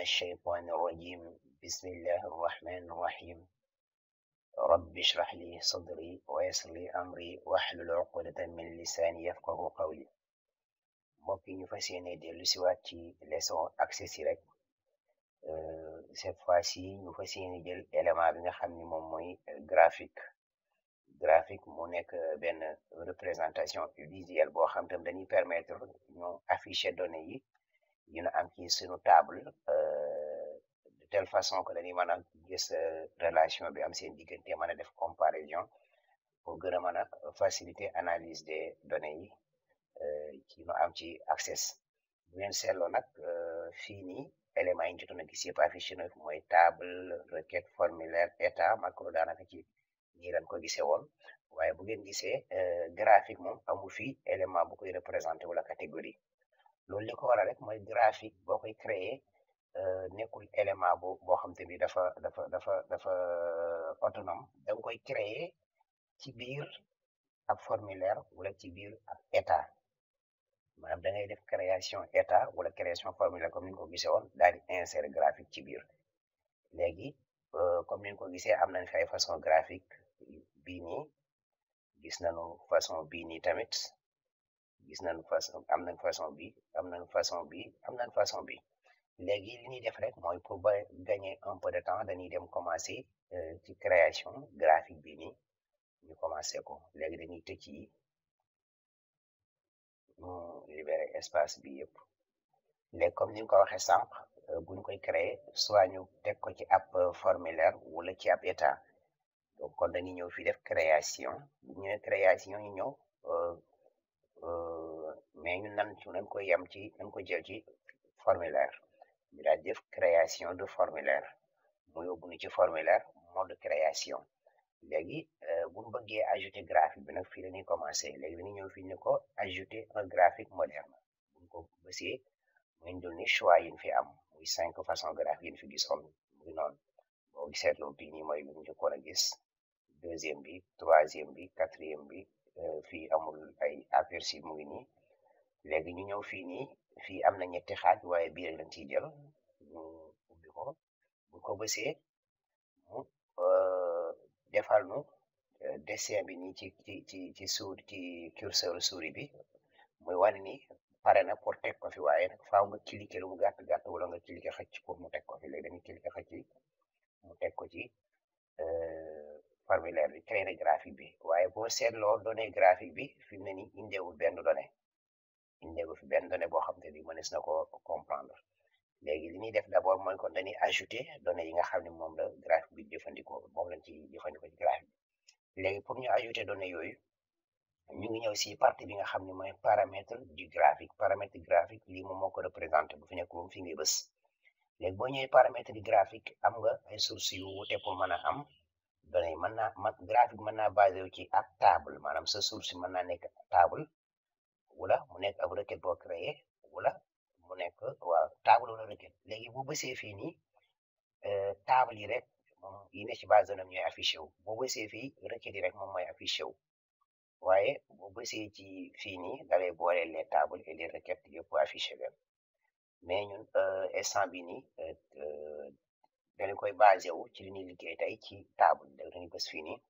الشيطان الرجيم بسم الله الرحمن الرحيم رب اشرح لي صدري ويسر لي أمري واحلل عقدة من لساني يفقه قولي mbokk yi ñu fas yéene dellu si waat ci leçon accès yi rek cette fois-ci ñu fas yéene jël élément bi nga xam ni moom mooy graphique mu nekk benn représentation visuelle boo xam tam dañuy permettre ñu afficher données yi ñu am ci suñu table de telle façon que dañuy mën a gis relation bi am seen diggante mën a def comparaison pour gën a mën a faciliter analyse des données yi ci ñu am ci accès bu ngeen seetloo nag fii nii éléments yi ñu jotoon a gis yëpp affiché na mooy table requête formulaire état macro daanaka ci nii lañ ko gisee woon waaye bu ngeen gisee graphique moom amu fi élément bu koy représenté wala catégorie loolu li ko waral rek mooy graphique boo koy créer nekkul élément boo xam te ni dafa autonome da nga koy créer ci biir ab formulaire wala ci biir ab état maanaam da ngay def création état wala création formulaire comme ni nga ko gisee woon daal di insérer graphique ci biir léegi comme ni nga ko gisee am nañ fi ay façon graphique bii nii gis nañu façon bii nii tamit gis nañu façon am nañ façon bi am nañ façon bi am nañ façon bi léegi li ñuy def rek mooy pour ba gagner un peu de temps dañuy dem commencer ci création graphique bi nii ñu commencé ko léegi dañuy tëj yi ñu libérer espace bi yëpp léegi comme ni nga ko waxee sànq buñ koy créer soit ñu teg ko ci ab formulaire wala ci ab état donc kon dañuy ñëw fii def création bu ñëwee création ñu ñëw mais ñun nañ ko yem ci nañ ko jël ci formulaire ñu daal def création de formulaire mu yóbbu ni ci formulaire mode création léegi bu ñu bëggee ajouter graphique bi nag fii la ñuy commencé léegi dañuy ñëw fii ni ko ajouter un graphique moderne buñ ko bësee muy ndul ni choix yi fi am muy 5 façons graphique yi fi gisoon muy noonu boo seetloo bii nii mooy bi ñu njëkkoon a gis deuxième bi troisième bi quatrième bi fii amul ay aperçu mu ngi nii léegi ñu ñëw fii nii fii am na ñetti xaaj waaye bii rek lañ ciy jël ñu ubbi ko bu ko bësee mu defal nu dessin bi nii ci curseur souris bi muy wane ni pare na pour teg ko fi waaye nag faaw nga cliquer lu mu gàtt wala nga cliquer xëcc pour mu teg ko fi léegi dañuy cliquer xëcc mu teg ko ci formulaire bi créer graphique bi waaye boo seetloo donnée graphique bi fi mu ne nii indeewul benn donnée boo xam te ni mënees na ko comprendre léegi li ñuy def d'abord mooy kon dañuy ajouter données yi nga xam ne moom la graphique bi jëfandikoo moom lañ ci jëfandikoo ci graphique bi léegi pour ñu ajouter données yooyu ñu ngi ñëw si partie bi nga xam ne mooy paramètre du graphique paramètre graphique lii moom moo ko représenté bu fi nekk moom fi ngay bës léegi boo ñëwee paramètre du graphique am nga ay sources yu wute pour mën a am données yi graphique mën naa basé wu ci ab table maanaam sa source mën naa nekk table wala mu nekk ab requête boo créé wala mu nekk waaw table wala requête léegi bu bësee fii nii table yi rek moom yi ne ci base de données ñooy affiché wu boo bësee fii requête yi rek moom mooy affiché wu waaye boo bësee ci fii nii dalay boole les tables et les requêtes yëpp affiché leen mais ñun instant bi nii dañu koy basé wu ci li ñuy liggéey tey ci table léegi dañuy bës fii nii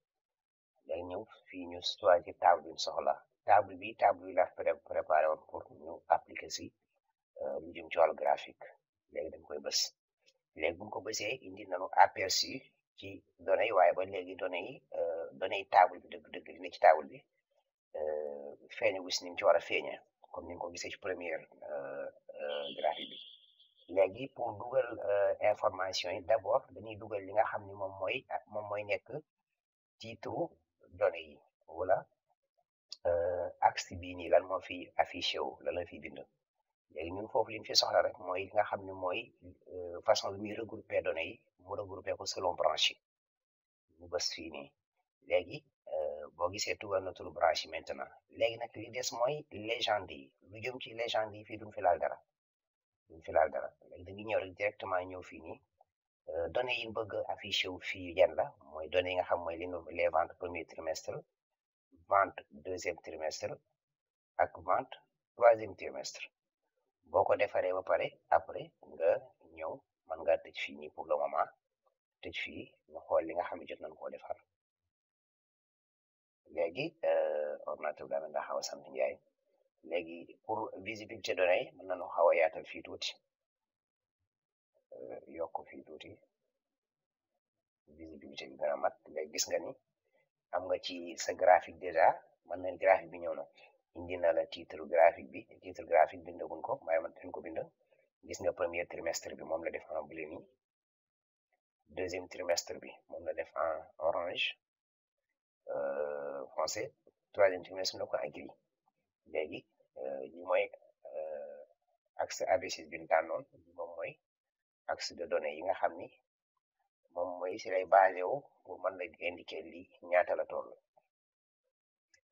léegi ñëw fii ñu choisir table bi ñu soxla table bi la préparé woon pour ñu appliquer si lu jëm ci wàllu graphique léegi dañ koy bës léegi bu ñu ko bësee indi nañu aperçu ci données yi waaye ba léegi données yi table bi dëgg-dëgg li ne ci table bi feeñe wis ni mu ci war a feeñe comme ni nga ko gisee ci première graphique bi léegi pour dugal information yi d'abord dañuy dugal li nga xam ni moom mooy nekk titre données yi wala axe bii nii lan moo fi affiché wu lan la fi bind léegi ñun foofu li ñu fi soxla rek mooy li nga xam ne mooy façon bi muy regrouper données yi mu regrouper ko selon branche yi ñu bës fii nii léegi boo gisee tugal na turu branche yi maintenant léegi nag li des mooy légende yi lu jëm ci légende yi fii duñ fi laal dara léegi dañuy ñëw rek directement ñëw fii nii données yi bëgg affiché wu fii yan la mooy données yi nga xam mooy les ventes premier trimestre vente deuxième trimestre ak vente troisième trimestre boo ko defaree ba pare après nga ñëw man nga tëj fii nii pour le moment tëj fii ñu xool li nga xam ne jot nañ koo defar léegi ordinateur bi daa xaw a sant Njaay léegi pour visibilité données yi mën nañu xaw a yaatal fii tuuti yokk fii tuuti visibilité bi gën a mat léegi gis nga ni am nga ci sa graphique déjà man nañ graphique bi ñëw na indi na la titre graphique bindaguñ ko waaye man dañ ko bind gis nga premier trimestre bi moom la def en bleu nii deuxième trimestre bi moom la def en orange foncé troisième trimestre na ko en gris léegi li mooy axe ABC bi ñu tànnoon moom mooy axe de données yi nga xam ni moom mooy si lay basé wu pour mën la indiquer lii ñaata la toll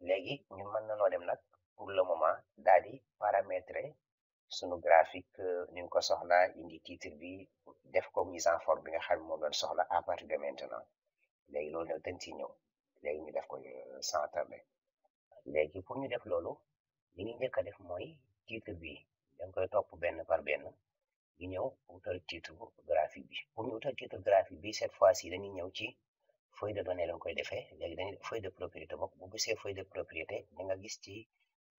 léegi ñun mën nañoo dem nag pour le moment daal di paramétrer sunu graphique ni ñu ko soxla indi titre bi def ko mise en forme bi nga xam ne moom lañ soxla à partir de maintenant léegi loolu nag dañ ci ñëw léegi ñu def ko sans tarder léegi pour ñu def loolu li ñu njëkk a def mooy titre bi dañ koy topp benn par benn di ñëw utal titre graphique bi pour ñu utal titre graphique bi cette fois ci dañuy ñëw ci feuille de données lañ koy defee léegi dañuy feuille de propriété bokk bu gisee feuille de propriété da nga gis ci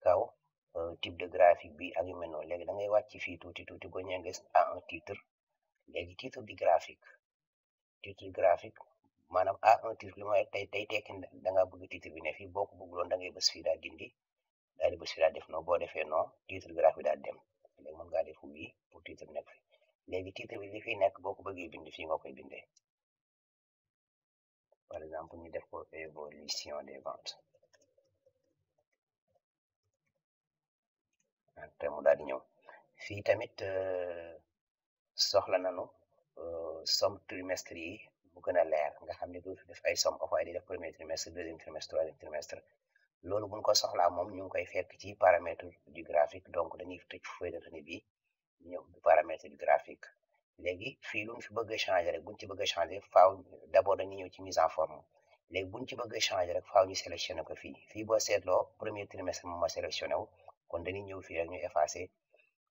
kaw type de graphique bi ak yu mel noonu léegi da ngay wàcc fii tuuti boo ñëwee gis à un titre léegi titre du graphique maanaam à un titre li mooy tey tekki da nga bëgg titre bi ne fii boo ko bëgguloon da ngay bës fii daal dindi daal di bës fii daal def non boo defee non titre graphique daal dem léegi mën ngaa def oui pour titre nekk fi léegi titre bi li fi nekk boo ko bëggee bind fii nga koy bindee par exemple ñu def ko évolution des ventes te mu daal di ñëw fii tamit soxla nañu somme trimestre yi mu gën a leer nga xam ne du fi def ay somme of ay di def premier trimestre deuxième trimestre troisième trimestre loolu buñ ko soxlaa moom ñu ngi koy fekk ci paramètre du graphique donc dañuy tëj feuille de données bi ñëw du paramètre du graphique léegi fii lu ñu fi bëgg a changer rek buñ ci bëgg a changer faaw d'abord dañuy ñëw ci mise en forme léegi buñ ci bëgg a changer rek faaw ñu sélectionné ko fii boo seetloo premier trimestre moom ma sélectionné wu kon dañuy ñëw fii rek ñu effacer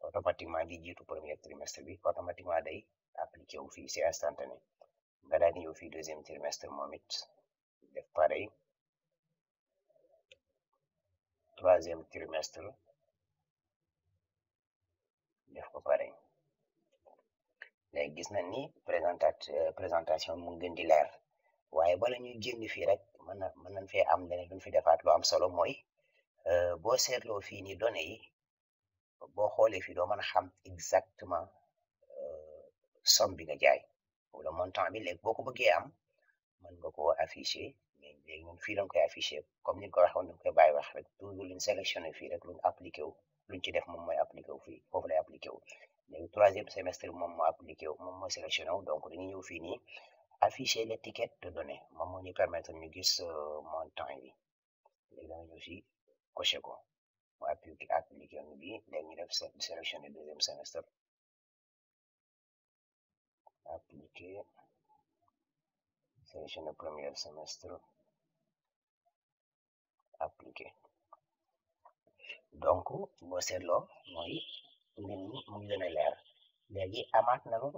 automatiquement di jiitu premier trimestre bi automatiquement day appliqué wu fii c'est instantané nga daal di ñëw fii deuxième trimestre moom it def pareil troisième trimestre def ko pareil léegi gis nañ ni présentation mu gën di leer waaye bala ñuy génn fii rek mën nañ fee am leneen luñ fi defaat lu am solo mooy boo seetloo fii ni données yi boo xoolee fii doo mën a xam exactement somme bi nga jaay wala montant bi léegi boo ko bëggee am mën nga ko afficher mais léegi ñun fii lañ koy afficher comme ni ko waxoon dañ koy bàyyi wax rek toujours luñ sélectionné fii rek luñ appliqué wu luñ ci def moom mooy appliqué wu fii foofu lay appliqué wu léegi troisième semestre moom moo appliqué wu moom mooy sélectionné wu donc dañuy ñëw fii nii afficher l'étiquette de données moom moo ñu permettre ñu gis montant yi léegi dama ñëw fii coché ko mu appliqué wu bi léegi ñu def sélectionné deuxième semestre appliqué sélectionné premier semestre appliqué donc boo seetloo mooy mbir mi mu ngi gën a leer léegi amaat nañu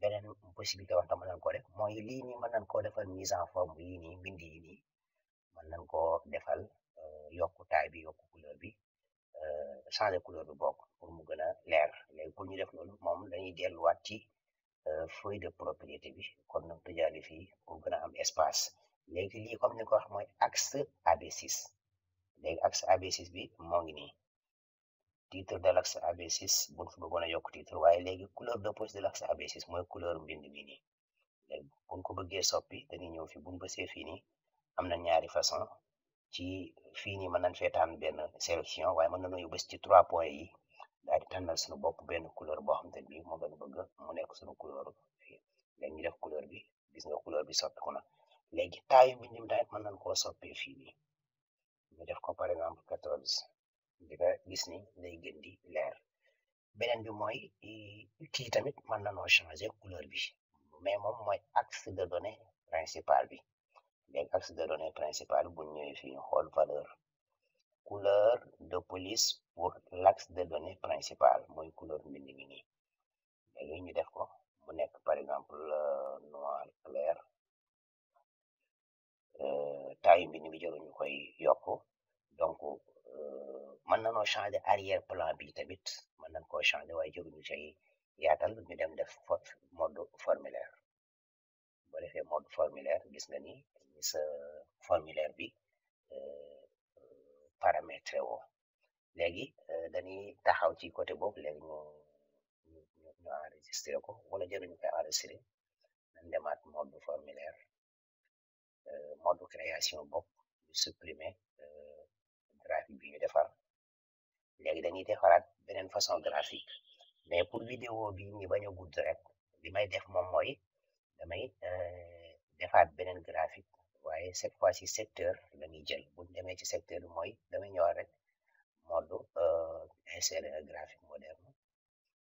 beneen possibilité wax mën nañ ko def mooy lii nii mën nañ koo defal mise en forme yii nii mbind yi nii mën nañ koo defal yokku taay bi yokku couleur bi changer couleur bi bokk pour mu gën a leer léegi pour ñu def loolu moom dañuy delluwaat ci feuille de propriété bi kon nag tëjaale fii pour gën a am espace léegi lii comme ni ko wax mooy axe AB6 léegi axe AB6 bi moo ngi nii titre de l'axe AB6 buñ fi bëggoon a yokk titre waaye léegi couleur de poche de l'axe AB6 mooy couleur mbind bi nii léegi buñ ko bëggee soppi dañuy ñëw fi buñ bësee fii nii am na ñaari façon ci fii nii mën nañ fee tànn benn sélection waaye mën nañoo bës ci 3 points yi daal di tànnal suñu bopp benn couleur boo xam te bii moo gën bëgg mu nekk suñu couleur fii léegi ñu def couleur bi gis nga couleur bi soppiku na léegi taayu mbind mi tamit mën nañ koo soppee fii nii ñu def ko par exemple 14 di nga gis ni day gën di leer beneen bi mooy kii tamit mën nañoo changer couleur bi mais moom mooy axe de données principal bi léegi axe de données principal bu ñëwee fii ñu xool valeur couleur de police pour l'axe de données principal mooy couleur mbind mi nii léegi ñu def ko mu nekk par exemple noir clair taille mbind mi jëru ñu koy yokk donc mën nañoo changer arrière plan bi tamit mën nañ koo changer waaye jëruñu cay yaatal ñu dem def mode formulaire boo defee mode formulaire gis nga ni sa formulaire bi paramétré woo léegi dañuy taxaw ci côté boobu léegi ñu enregistré ko wala jëruñu koy enregistré nañ demaat mode formulaire mode création bopp ñu supprimer graphique bi ñu defar léegi dañuy defaraat beneen façon graphique mais pour vidéo bi ñu bañ a gudd rek li may def moom mooy damay defaat beneen graphique waaye cette fois ci secteur la ñuy jël bu ñu demee ci secteur bi mooy damay ñëwaat rek mode insérer un graphique moderne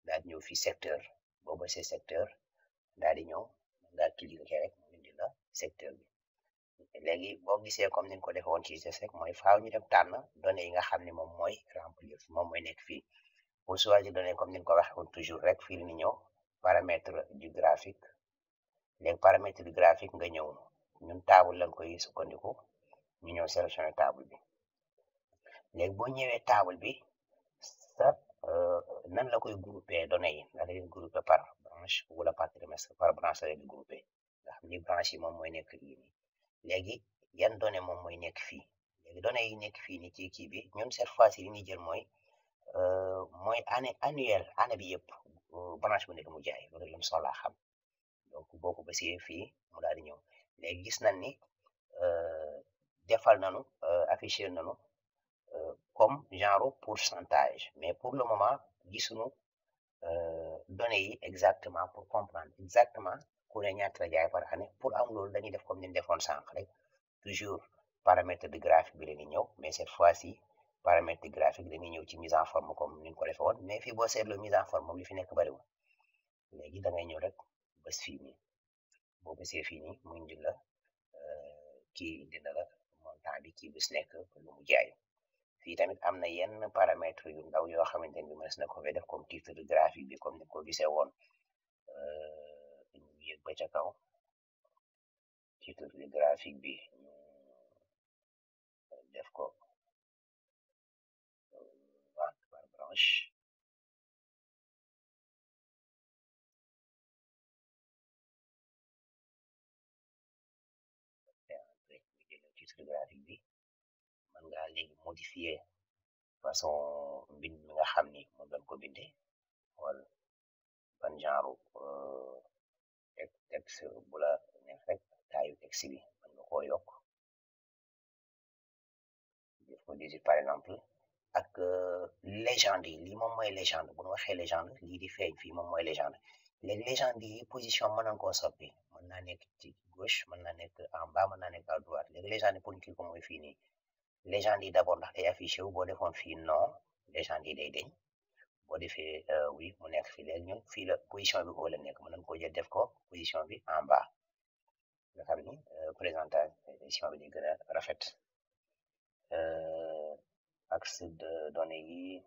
daal di ñëw fii secteur boobu c'est secteur daal di ñëw daal cliquer rek mu indi la secteur bi léegi boo gisee comme ni ñu ko defee woon ci CSS mooy faaw ñu dem tànn données yi nga xam ne moom mooy remplir moom mooy nekk fii pour choisir données comme ni ñu ko waxee woon toujours rek fii la ñu ñëw paramètre du graphique léegi paramètre du graphique nga ñëw ñun table lañ koy sukkandiku ñu ñëw sélectionner table bi léegi boo ñëwee table bi sa nan la koy grouper données yi da leen grouper par branche wala par trimestre par branche la leen grouper nga xam ni branche yi moom mooy nekk yi nii léegi yan données moom mooy nekk fii léegi données yi nekk fii ni ci kii bi ñun cette fois ci li ñuy jël mooy annuel année bi yëpp branche bu nekk mu jaay loolu lañ soxlaa xam donc boo ko bësee fii mu daal di ñëw léegi gis nañ ni defal nañu affiché nañu comme genre pourcentage mais pour le moment gisuñu données yi exactement pour comprendre exactement ku ne ñaata la jaay par année pour am loolu dañuy def comme ni ñu defoon sànq rek toujours paramètre de graphique bi la ñuy ñëw mais cette fois ci paramètre de graphique dañuy ñëw ci mise en forme comme ni ñu ko defee woon mais fii boo seetloo mise en forme moom li fi nekk bariwul léegi da ngay ñëw rek bés fii nii boo bësee fii nii mu indi la kii indi na la montant bi kii bés nekk lu mu jaay fii tamit am na yenn paramètre yu ndaw yoo xamante ni mës na ko fee def comme titre de graphique bi comme ni ko gisee woon ñu yëg ba ca kaw titre de graphique bi ñu def ko vente par branche titre graphique bi mën ngaa léegi modifier façon mbind mi nga xam ni moom lañ ko bindee wala ban genre texte bu la neex rek taayu texte bi mën nga koo yokk def ko digit par exemple ak légende yi lii moom mooy légende bu ñu waxee légende lii di feeñ fii moom mooy légende léegi légende yi position mën nañ koo soppi mën naa nekk ci gauche mën naa nekk en bas mën naa nekk à droite léegi légende pour kii ko mooy fii nii légende yi d'abord ndax day affiché wu boo defoon fii non légende yi day deñ boo defee oui mu nekk fii léegi ñun fii la position bi ko la nekk mën nañ ko jël def ko position bi en bas nga xam ni présentation bi di gën a rafet accès de données yi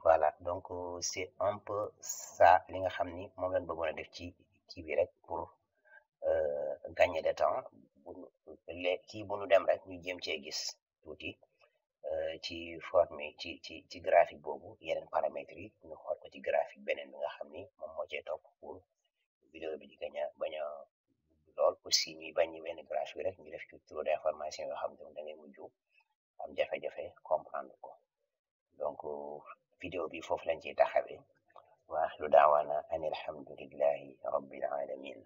voilà donc c'est un peu ça li nga xam ni moom lañ bëggoon a def ci kii bi rek pour gagner de temps kii bu nu dem rek ñu jéem cee gis tuuti ci forme ci graphique boobu yeneen paramètres yi ñu xool ko ci graphique beneen bi nga xam ni moom moo cee topp pour vidéo bi di bañ a lool aussi ñuy bañ benn graphique rek ñu def ci trop d'information yoo xam ne da ngay mujj am jafe-jafe comprendre ko donc vidéo bi foofu lañ ciy taxawee wa axlu daawaana an alhamdulillahi rabbil alamin